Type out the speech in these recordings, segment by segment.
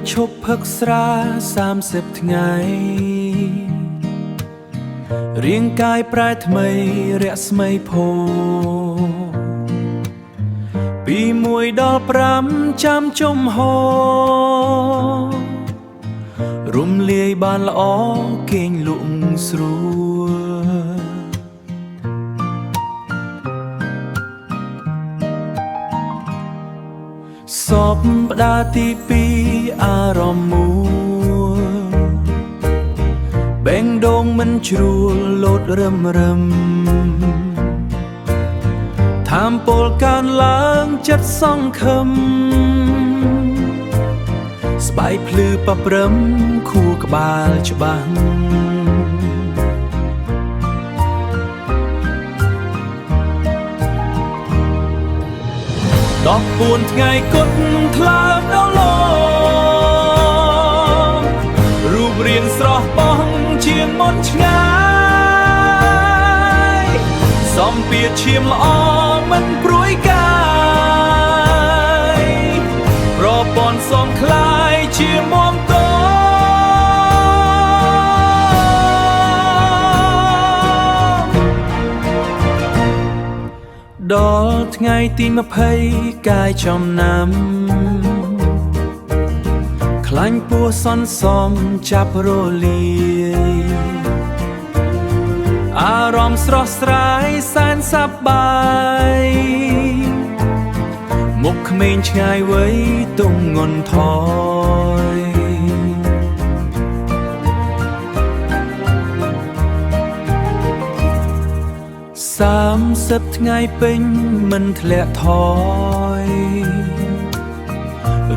ឈប់ផឹកស្រា30ថ្ងៃរាងកាយប្រែថ្មីរស្មីផូពី1ដល់5ចាំជុំហោរំលាយបានល្អគេងលក់ស្រួលសពដាទី2អារម្មណ៍មួយបែងដងមិនជ្រួលលោតរឹមឋាមពលកើនឡើងចិត្តសង្ឃឹមស្បែកភ្លឺប៉ប្រឹមខួរក្បាលច្បាស់14ថ្ងៃគត់ថ្លើមដល់លោរូបរាងស្រស់បោះជាងមុនឆ្ងាយសំពាធឈាមល្អមិនព្រួយកាយប្រព័ន្ធសំคล้ายជាមុំតដល់ថ្ងៃទី20កាយចំណាំខ្លាញ់ពោះសន្សំចាប់រលាយអារម្មណ៍ស្រស់ស្រាយសែនសប្បាយមុខក្មេងឆ្ងាយវ័យទងងន់ថយ30ថ្ងៃពេញមិនធ្លាក់ថយ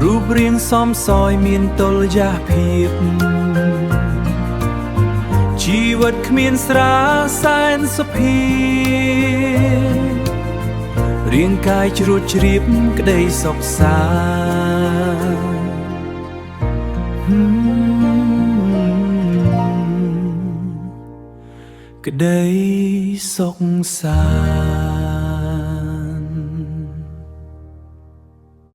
រូបរាងសមសយមានតុល្យភាពជីវិតគ្មានស្រាសែនសុភាពរាងកាយជ្រួតជ្រាបក្តីសុខសាក្តីសុខសា